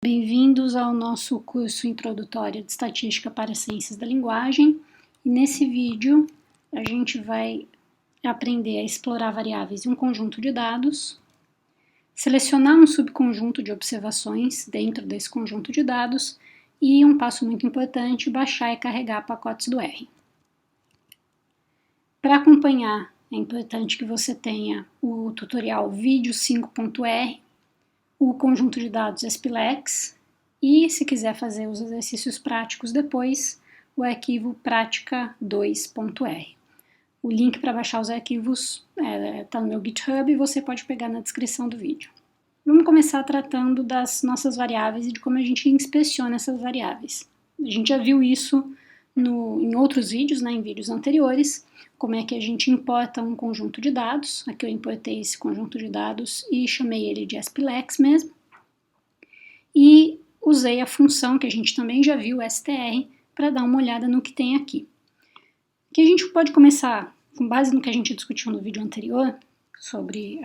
Bem-vindos ao nosso curso introdutório de Estatística para Ciências da Linguagem. E nesse vídeo a gente vai aprender a explorar variáveis em um conjunto de dados, selecionar um subconjunto de observações dentro desse conjunto de dados e, um passo muito importante, baixar e carregar pacotes do R. Para acompanhar, é importante que você tenha o tutorial vídeo 5.r, o conjunto de dados SPLEX e, se quiser fazer os exercícios práticos depois, o arquivo prática2.r. O link para baixar os arquivos está no meu GitHub e você pode pegar na descrição do vídeo. Vamos começar tratando das nossas variáveis e de como a gente inspeciona essas variáveis. A gente já viu isso em outros vídeos, em vídeos anteriores, como é que a gente importa um conjunto de dados. Aqui eu importei esse conjunto de dados e chamei ele de SPLEX mesmo. E usei a função que a gente também já viu, str, para dar uma olhada no que tem aqui. Aqui a gente pode começar, com base no que a gente discutiu no vídeo anterior, sobre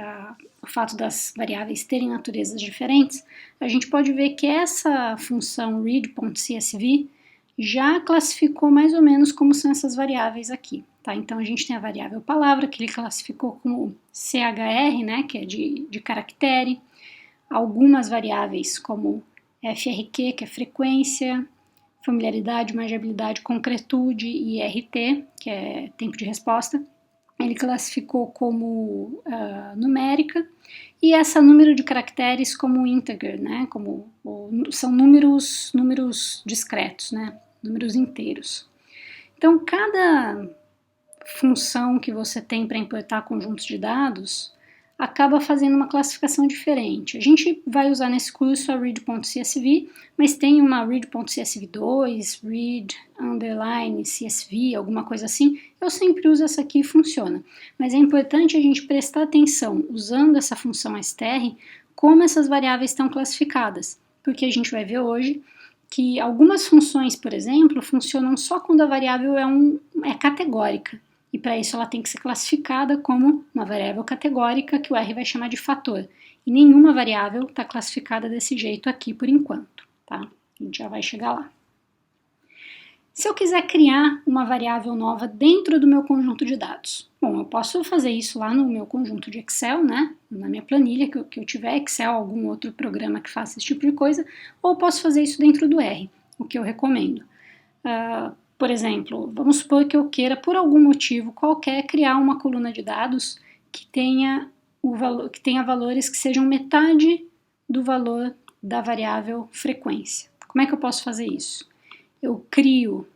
o fato das variáveis terem naturezas diferentes, a gente pode ver que essa função read.csv já classificou mais ou menos como são essas variáveis aqui. Tá? Então a gente tem a variável palavra, que ele classificou como CHR, que é de caractere, algumas variáveis como FRQ, que é frequência, familiaridade, margeabilidade, concretude, e RT, que é tempo de resposta. Ele classificou como numérica, e essa número de caracteres como integer, são números discretos, números inteiros. Então, cada função que você tem para importar conjuntos de dados acaba fazendo uma classificação diferente. A gente vai usar nesse curso a read.csv, mas tem uma read.csv2, read_csv, alguma coisa assim. Eu sempre uso essa aqui e funciona. Mas é importante a gente prestar atenção, usando essa função str, como essas variáveis estão classificadas, porque a gente vai ver hoje que algumas funções, por exemplo, funcionam só quando a variável é categórica. E para isso ela tem que ser classificada como uma variável categórica que o R vai chamar de fator. E nenhuma variável está classificada desse jeito aqui por enquanto, tá? A gente já vai chegar lá. Se eu quiser criar uma variável nova dentro do meu conjunto de dados, bom, eu posso fazer isso lá no meu conjunto de Excel, na minha planilha que eu tiver, Excel, algum outro programa que faça esse tipo de coisa, ou posso fazer isso dentro do R, o que eu recomendo. Por exemplo, vamos supor que eu queira, por algum motivo qualquer, criar uma coluna de dados que tenha valores que sejam metade do valor da variável frequência. Como é que eu posso fazer isso? Eu crio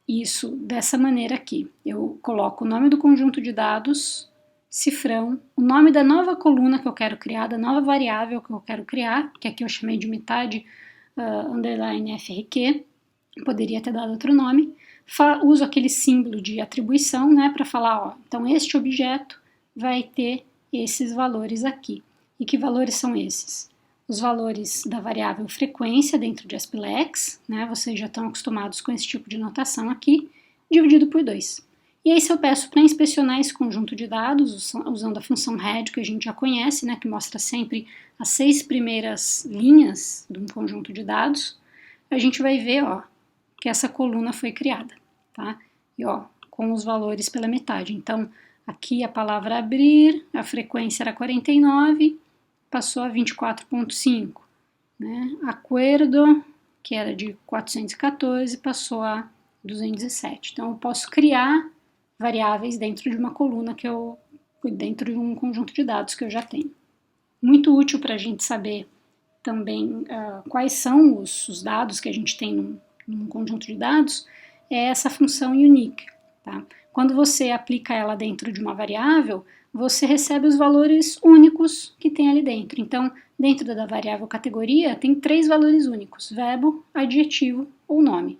isso dessa maneira aqui. Eu coloco o nome do conjunto de dados, cifrão, o nome da nova coluna que eu quero criar, da nova variável que eu quero criar, que aqui eu chamei de metade underline FRQ, poderia ter dado outro nome, uso aquele símbolo de atribuição, para falar, então este objeto vai ter esses valores aqui. E que valores são esses? Os valores da variável frequência dentro de SPLEX, vocês já estão acostumados com esse tipo de notação aqui, dividido por 2. E aí se eu peço para inspecionar esse conjunto de dados, usando a função head, que a gente já conhece, que mostra sempre as 6 primeiras linhas de um conjunto de dados, a gente vai ver, que essa coluna foi criada, tá? E com os valores pela metade. Então, aqui a palavra abrir, a frequência era 49, passou a 24.5, Acuerdo, que era de 414, passou a 207. Então, eu posso criar variáveis dentro de uma coluna dentro de um conjunto de dados que eu já tenho. Muito útil para a gente saber também quais são os dados que a gente tem num conjunto de dados, é essa função unique. Tá? Quando você aplica ela dentro de uma variável, você recebe os valores únicos que tem ali dentro. Então, dentro da variável categoria, tem 3 valores únicos, verbo, adjetivo ou nome.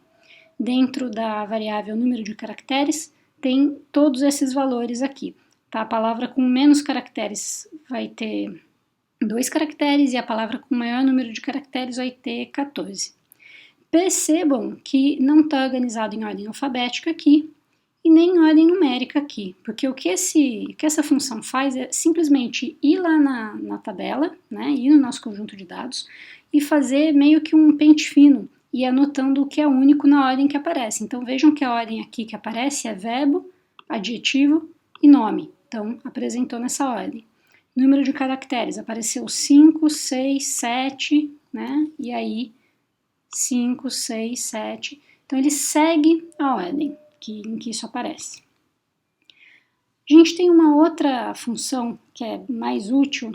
Dentro da variável número de caracteres, tem todos esses valores aqui. Tá? A palavra com menos caracteres vai ter 2 caracteres e a palavra com maior número de caracteres vai ter 14. Percebam que não está organizado em ordem alfabética aqui, e nem em ordem numérica aqui, porque o que essa função faz é simplesmente ir lá na tabela, né, ir no nosso conjunto de dados e fazer meio que um pente fino e anotando o que é único na ordem que aparece. Então vejam que a ordem aqui que aparece é verbo, adjetivo e nome. Então apresentou nessa ordem. Número de caracteres, apareceu 5, 6, 7, né, e aí 5, 6, 7. Então ele segue a ordem em que isso aparece. A gente tem uma outra função que é mais útil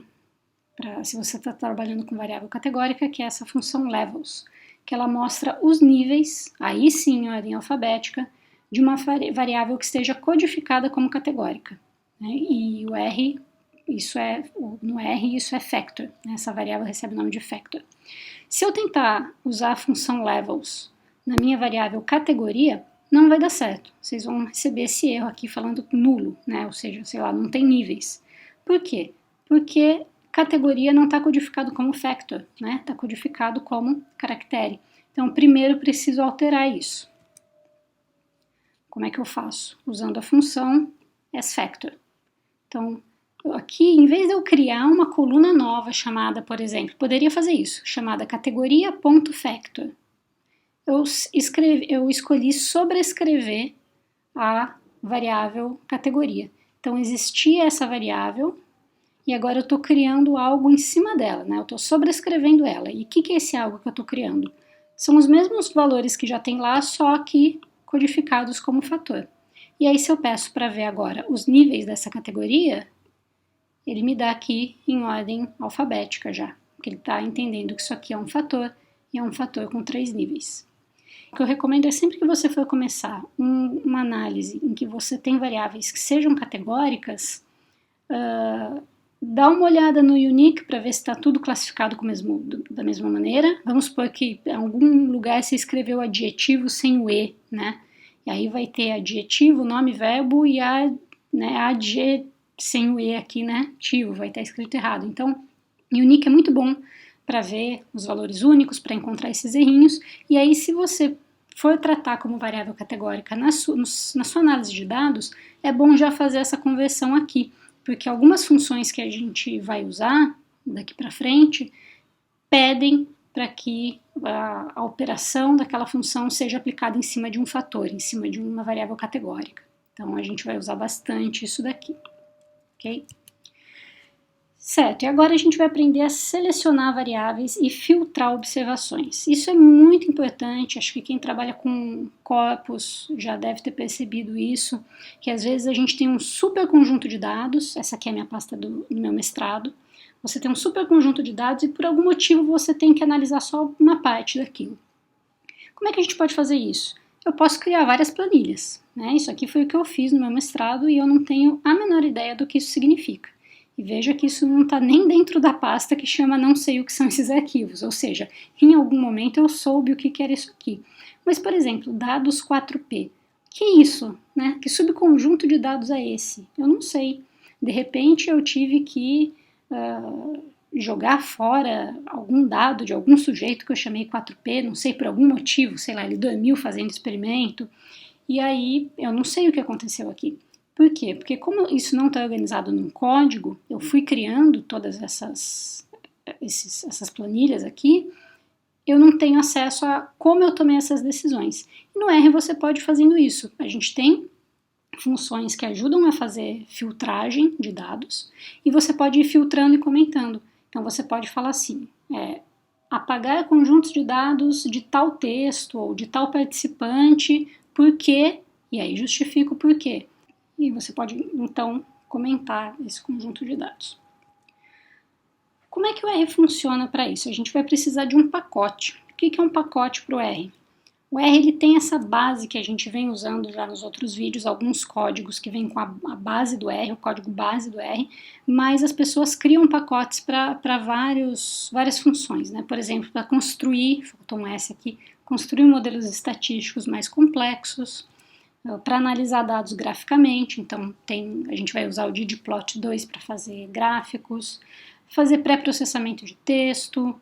se você está trabalhando com variável categórica, que é essa função levels, que ela mostra os níveis, aí sim em ordem alfabética, de uma variável que esteja codificada como categórica. Né? E o R, no R isso é factor, né? Essa variável recebe o nome de factor. Se eu tentar usar a função levels na minha variável categoria, não vai dar certo. Vocês vão receber esse erro aqui falando nulo, né? Ou seja, sei lá, não tem níveis. Por quê? Porque categoria não está codificado como factor, né? Está codificado como caractere. Então, primeiro eu preciso alterar isso. Como é que eu faço? Usando a função asFactor. Então, aqui, em vez de eu criar uma coluna nova chamada, por exemplo, poderia fazer isso, chamada categoria.factor. Eu escolhi sobrescrever a variável categoria. Então, existia essa variável e agora eu estou criando algo em cima dela, né? Eu estou sobrescrevendo ela. E o que é esse algo que eu estou criando? São os mesmos valores que já tem lá, só que codificados como fator. E aí, se eu peço para ver agora os níveis dessa categoria, ele me dá aqui em ordem alfabética já, porque ele está entendendo que isso aqui é um fator e é um fator com 3 níveis. O que eu recomendo é sempre que você for começar uma análise em que você tem variáveis que sejam categóricas, dá uma olhada no unique para ver se está tudo classificado da mesma maneira. Vamos supor que em algum lugar você escreveu adjetivo sem o E, né? E aí vai ter adjetivo, nome, verbo e sem o E aqui, né? Ativo, vai estar escrito errado. Então, unique é muito bom para ver os valores únicos, para encontrar esses errinhos, e aí se você for tratar como variável categórica na sua análise de dados, é bom já fazer essa conversão aqui, porque algumas funções que a gente vai usar daqui para frente pedem para que a operação daquela função seja aplicada em cima de um fator, em cima de uma variável categórica. Então a gente vai usar bastante isso daqui, ok? Certo, e agora a gente vai aprender a selecionar variáveis e filtrar observações. Isso é muito importante, acho que quem trabalha com corpus já deve ter percebido isso, que às vezes a gente tem um super conjunto de dados, essa aqui é a minha pasta do meu mestrado, você tem um super conjunto de dados e por algum motivo você tem que analisar só uma parte daquilo. Como é que a gente pode fazer isso? Eu posso criar várias planilhas, né? Isso aqui foi o que eu fiz no meu mestrado e eu não tenho a menor ideia do que isso significa. E veja que isso não está nem dentro da pasta que chama não sei o que são esses arquivos, ou seja, em algum momento eu soube o que era isso aqui. Mas, por exemplo, dados 4P, que é isso? Né? Que subconjunto de dados é esse? Eu não sei. De repente eu tive que jogar fora algum dado de algum sujeito que eu chamei 4P, não sei, por algum motivo, sei lá, ele dormiu fazendo experimento, e aí eu não sei o que aconteceu aqui. Por quê? Porque como isso não está organizado num código, eu fui criando todas essas planilhas aqui, eu não tenho acesso a como eu tomei essas decisões. E no R você pode ir fazendo isso. A gente tem funções que ajudam a fazer filtragem de dados e você pode ir filtrando e comentando. Então você pode falar assim, apagar conjuntos de dados de tal texto ou de tal participante, por quê? E aí justifica o porquê. E você pode, então, comentar esse conjunto de dados. Como é que o R funciona para isso? A gente vai precisar de um pacote. O que é um pacote para o R? O R ele tem essa base que a gente vem usando já nos outros vídeos, alguns códigos que vêm com a base do R, o código base do R, mas as pessoas criam pacotes para várias funções, né? Por exemplo, para construir, faltou um S aqui, construir modelos estatísticos mais complexos, para analisar dados graficamente, então a gente vai usar o ggplot2 para fazer gráficos, fazer pré-processamento de texto,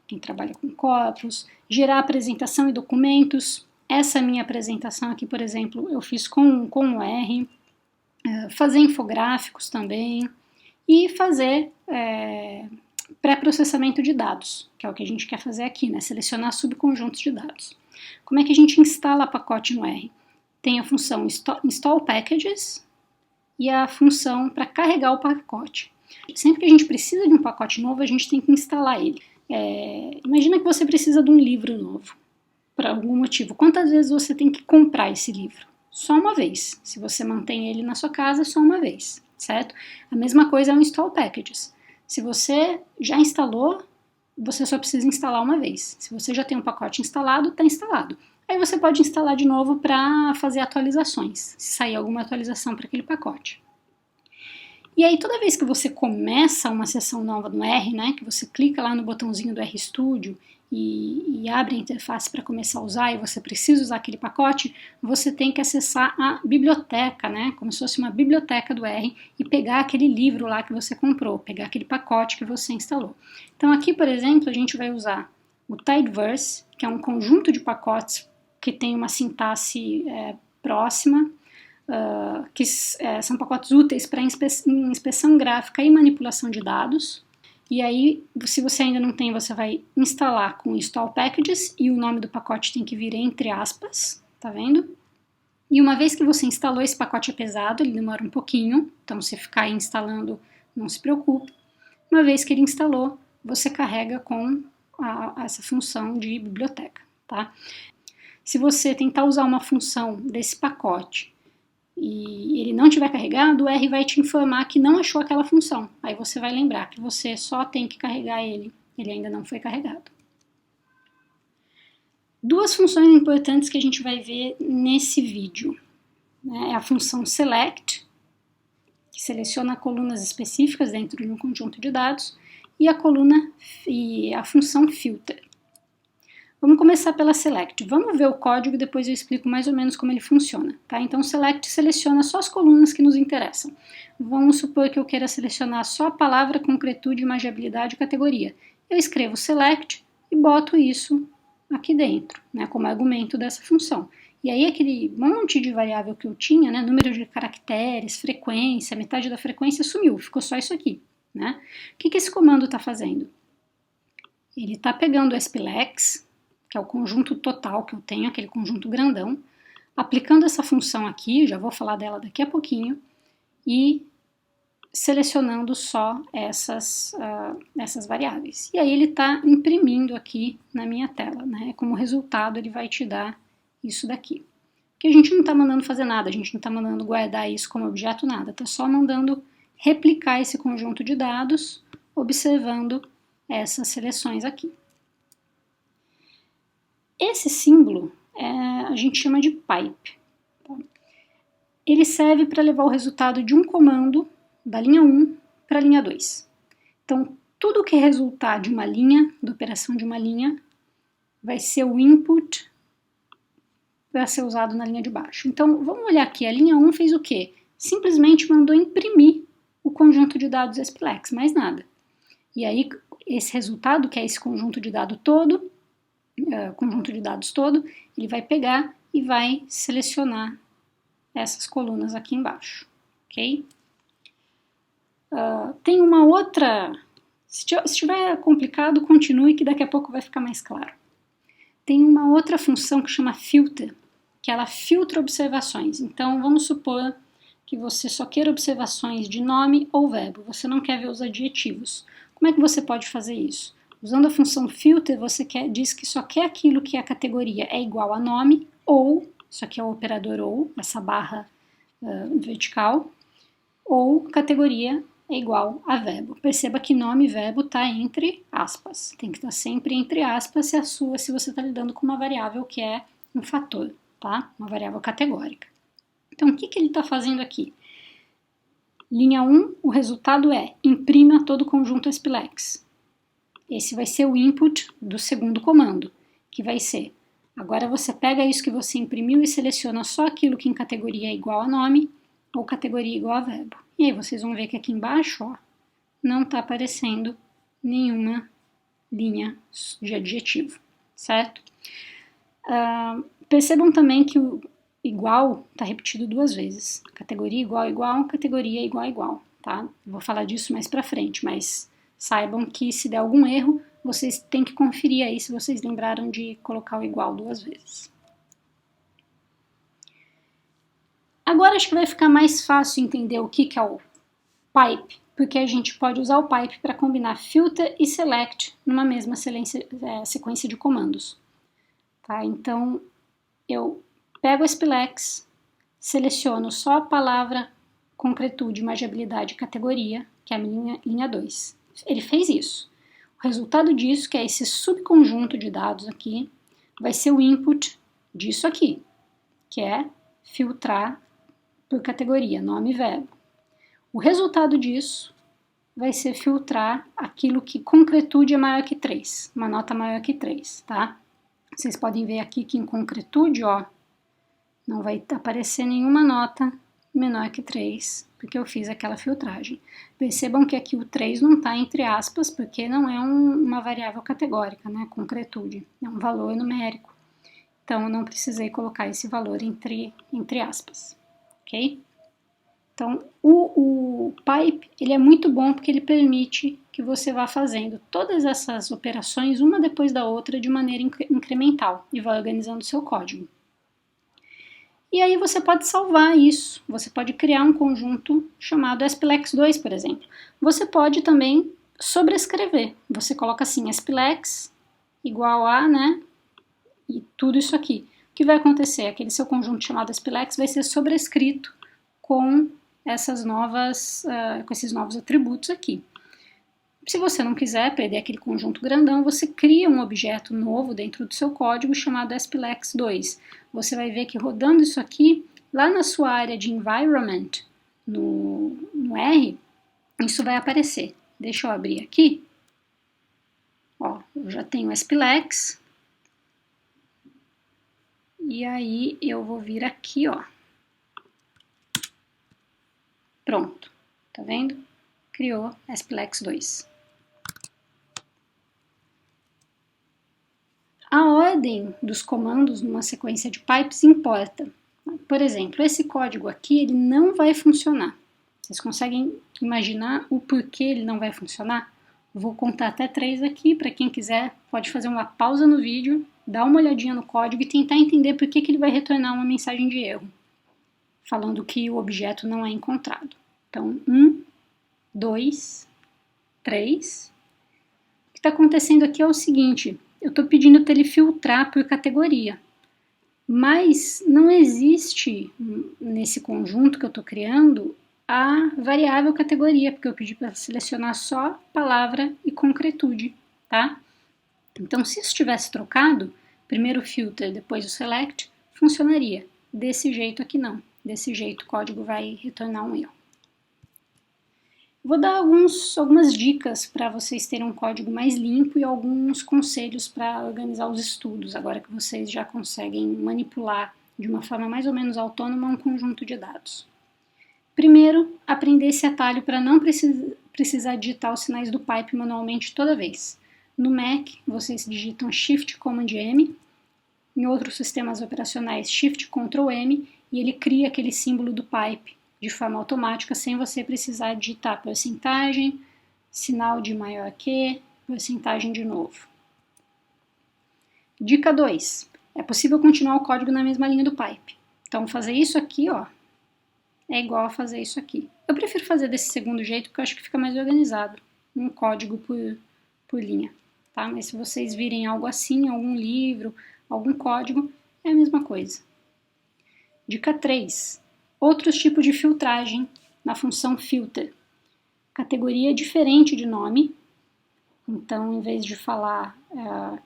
quem trabalha com corpus, gerar apresentação e documentos, essa minha apresentação aqui, por exemplo, eu fiz com o R, fazer infográficos também e fazer pré-processamento de dados, que é o que a gente quer fazer aqui, né? Selecionar subconjuntos de dados. Como é que a gente instala pacote no R? Tem a função install packages e a função para carregar o pacote. Sempre que a gente precisa de um pacote novo, a gente tem que instalar ele. Imagina que você precisa de um livro novo, por algum motivo. Quantas vezes você tem que comprar esse livro? Só uma vez. Se você mantém ele na sua casa, só uma vez, certo? A mesma coisa é o install packages. Se você já instalou, você só precisa instalar uma vez. Se você já tem um pacote instalado, está instalado. Aí você pode instalar de novo para fazer atualizações, se sair alguma atualização para aquele pacote. E aí toda vez que você começa uma sessão nova no R, né, que você clica lá no botãozinho do RStudio e abre a interface para começar a usar e você precisa usar aquele pacote, você tem que acessar a biblioteca, né, como se fosse uma biblioteca do R e pegar aquele livro lá que você comprou, pegar aquele pacote que você instalou. Então aqui, por exemplo, a gente vai usar o Tidyverse, que é um conjunto de pacotes que tem uma sintaxe próxima, que são pacotes úteis para inspeção gráfica e manipulação de dados. E aí, se você ainda não tem, você vai instalar com install packages e o nome do pacote tem que vir entre aspas, tá vendo? E uma vez que você instalou, esse pacote é pesado, ele demora um pouquinho, então se ficar aí instalando, não se preocupe. Uma vez que ele instalou, você carrega com essa função de biblioteca, tá? Se você tentar usar uma função desse pacote e ele não tiver carregado, o R vai te informar que não achou aquela função. Aí você vai lembrar que você só tem que carregar ele ainda não foi carregado. Duas funções importantes que a gente vai ver nesse vídeo, né, é a função select, que seleciona colunas específicas dentro de um conjunto de dados, e a função filter. Vamos começar pela select. Vamos ver o código e depois eu explico mais ou menos como ele funciona, tá? Então, select seleciona só as colunas que nos interessam. Vamos supor que eu queira selecionar só a palavra, concretude, magiabilidade e categoria. Eu escrevo select e boto isso aqui dentro, né, como argumento dessa função. E aí aquele monte de variável que eu tinha, né, número de caracteres, frequência, metade da frequência sumiu, ficou só isso aqui, né? O que esse comando está fazendo? Ele está pegando o SPLEX, que é o conjunto total que eu tenho, aquele conjunto grandão, aplicando essa função aqui, já vou falar dela daqui a pouquinho, e selecionando só essas variáveis. E aí ele está imprimindo aqui na minha tela, né? Como resultado ele vai te dar isso daqui. Porque a gente não está mandando fazer nada, a gente não está mandando guardar isso como objeto, nada, está só mandando replicar esse conjunto de dados, observando essas seleções aqui. Esse símbolo a gente chama de pipe. Tá? Ele serve para levar o resultado de um comando da linha 1 para a linha 2. Então, tudo que resultar de uma linha, da operação de uma linha, vai ser o input para ser usado na linha de baixo. Então, vamos olhar aqui, a linha 1 fez o quê? Simplesmente mandou imprimir o conjunto de dados SPLEX, mais nada. E aí, esse resultado, que é esse conjunto de dados todo, ele vai pegar e vai selecionar essas colunas aqui embaixo, ok? Tem uma outra, se estiver complicado, continue que daqui a pouco vai ficar mais claro. Tem uma outra função que chama filter, que ela filtra observações. Então, vamos supor que você só queira observações de nome ou verbo, você não quer ver os adjetivos. Como é que você pode fazer isso? Usando a função filter, você diz que só quer aquilo que a categoria é igual a nome, ou, isso aqui é o operador ou, essa barra vertical, ou categoria é igual a verbo. Perceba que nome e verbo está entre aspas. Tem que estar sempre entre aspas se você está lidando com uma variável que é um fator, tá? Uma variável categórica. Então, o que ele está fazendo aqui? Linha 1, o resultado é imprima todo o conjunto SPLEX. Esse vai ser o input do segundo comando, que vai ser, agora você pega isso que você imprimiu e seleciona só aquilo que em categoria é igual a nome ou categoria igual a verbo. E aí vocês vão ver que aqui embaixo, ó, não está aparecendo nenhuma linha de adjetivo, certo? Percebam também que o igual está repetido 2 vezes. Categoria igual igual, categoria igual igual, tá? Vou falar disso mais pra frente, mas saibam que se der algum erro, vocês têm que conferir aí se vocês lembraram de colocar o igual 2 vezes. Agora acho que vai ficar mais fácil entender o que é o pipe, porque a gente pode usar o pipe para combinar filter e select numa mesma sequência de comandos. Tá? Então, eu pego o SPLEX, seleciono só a palavra concretude, magiabilidade e categoria, que é a minha linha 2. Ele fez isso. O resultado disso, que é esse subconjunto de dados aqui, vai ser o input disso aqui, que é filtrar por categoria, nome e verbo. O resultado disso vai ser filtrar aquilo que concretude é maior que 3, uma nota maior que 3, tá? Vocês podem ver aqui que em concretude, ó, não vai aparecer nenhuma nota menor que 3, porque eu fiz aquela filtragem. Percebam que aqui o 3 não está entre aspas, porque não é uma variável categórica, né? Concretude, é um valor numérico. Então, eu não precisei colocar esse valor entre aspas, ok? Então, o pipe, ele é muito bom porque ele permite que você vá fazendo todas essas operações, uma depois da outra, de maneira incremental, e vai organizando o seu código. E aí você pode salvar isso, você pode criar um conjunto chamado SPLEX2, por exemplo. Você pode também sobrescrever, você coloca assim, SPLEX igual a, né, e tudo isso aqui. O que vai acontecer? Aquele seu conjunto chamado SPLEX vai ser sobrescrito com com esses novos atributos aqui. Se você não quiser perder aquele conjunto grandão, você cria um objeto novo dentro do seu código chamado SPLEX2. Você vai ver que rodando isso aqui, lá na sua área de environment, no R, isso vai aparecer. Deixa eu abrir aqui. Ó, eu já tenho SPLEX. E aí eu vou vir aqui, ó. Pronto, tá vendo? Criou SPLEX2. A ordem dos comandos numa sequência de pipes importa. Por exemplo, esse código aqui, ele não vai funcionar. Vocês conseguem imaginar o porquê ele não vai funcionar? Vou contar até 3 aqui, para quem quiser pode fazer uma pausa no vídeo, dar uma olhadinha no código e tentar entender por que ele vai retornar uma mensagem de erro, falando que o objeto não é encontrado. Então, 1, 2, 3. O que está acontecendo aqui é o seguinte, eu estou pedindo para ele filtrar por categoria, mas não existe nesse conjunto que eu estou criando a variável categoria, porque eu pedi para selecionar só palavra e concretude, tá? Então, se isso tivesse trocado, primeiro o filter, depois o select, funcionaria. Desse jeito aqui não. Desse jeito o código vai retornar um erro. Vou dar algumas dicas para vocês terem um código mais limpo e alguns conselhos para organizar os estudos, agora que vocês já conseguem manipular de uma forma mais ou menos autônoma um conjunto de dados. Primeiro, aprender esse atalho para não precisar digitar os sinais do pipe manualmente toda vez. No Mac, vocês digitam Shift Command M, em outros sistemas operacionais Shift Ctrl M, e ele cria aquele símbolo do pipe de forma automática, sem você precisar digitar porcentagem, sinal de maior que, porcentagem de novo. Dica 2. É possível continuar o código na mesma linha do pipe. Então, fazer isso aqui, ó, é igual a fazer isso aqui. Eu prefiro fazer desse segundo jeito, porque eu acho que fica mais organizado. Um código por linha, tá? Mas se vocês virem algo assim, algum livro, algum código, é a mesma coisa. Dica 3. Outros tipos de filtragem na função filter. Categoria diferente de nome. Então, em vez de falar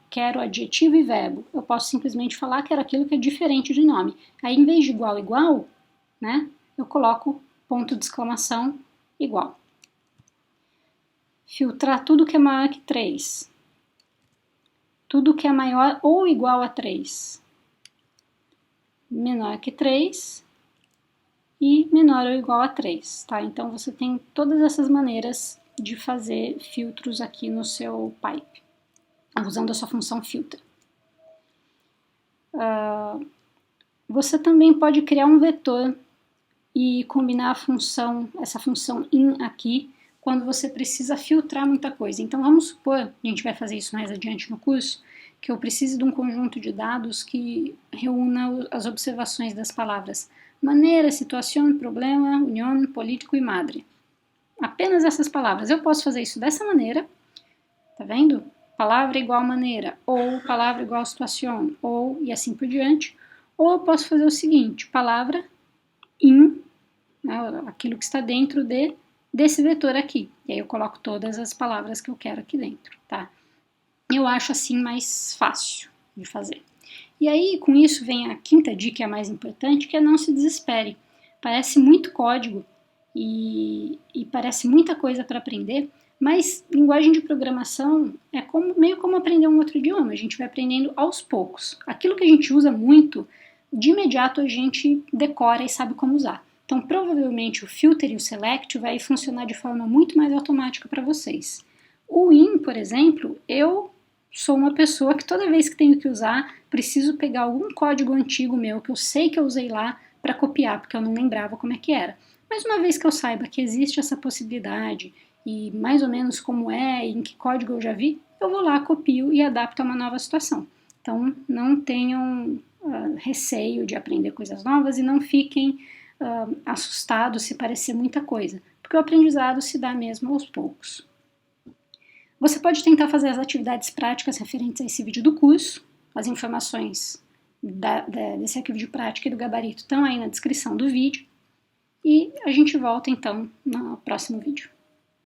quero adjetivo e verbo, eu posso simplesmente falar quero aquilo que é diferente de nome. Aí, em vez de igual, igual, né, eu coloco ponto de exclamação igual. Filtrar tudo que é maior que 3. Tudo que é maior ou igual a 3. Menor que 3. E menor ou igual a 3, tá? Então, você tem todas essas maneiras de fazer filtros aqui no seu pipe, usando a sua função filter. Você também pode criar um vetor e combinar essa função in aqui, quando você precisa filtrar muita coisa. Então vamos supor, a gente vai fazer isso mais adiante no curso, que eu precise de um conjunto de dados que reúna as observações das palavras maneira, situação, problema, união, político e madre. Apenas essas palavras. Eu posso fazer isso dessa maneira, tá vendo? Palavra igual maneira, ou palavra igual situação, ou e assim por diante. Ou eu posso fazer o seguinte, palavra in, né, aquilo que está dentro desse vetor aqui. E aí eu coloco todas as palavras que eu quero aqui dentro, tá? Eu acho assim mais fácil de fazer. E aí, com isso, vem a quinta dica, a mais importante, que é não se desespere. Parece muito código e parece muita coisa para aprender, mas linguagem de programação é meio como aprender um outro idioma, a gente vai aprendendo aos poucos. Aquilo que a gente usa muito, de imediato a gente decora e sabe como usar. Então, provavelmente o filter e o select vai funcionar de forma muito mais automática para vocês. O in, por exemplo, eu sou uma pessoa que toda vez que tenho que usar, preciso pegar algum código antigo meu que eu sei que eu usei lá para copiar, porque eu não lembrava como é que era. Mas uma vez que eu saiba que existe essa possibilidade e mais ou menos como é, e em que código eu já vi, eu vou lá, copio e adapto a uma nova situação. Então não tenham receio de aprender coisas novas e não fiquem assustados se parecer muita coisa, porque o aprendizado se dá mesmo aos poucos. Você pode tentar fazer as atividades práticas referentes a esse vídeo do curso. As informações desse arquivo de prática e do gabarito estão aí na descrição do vídeo. E a gente volta então no próximo vídeo.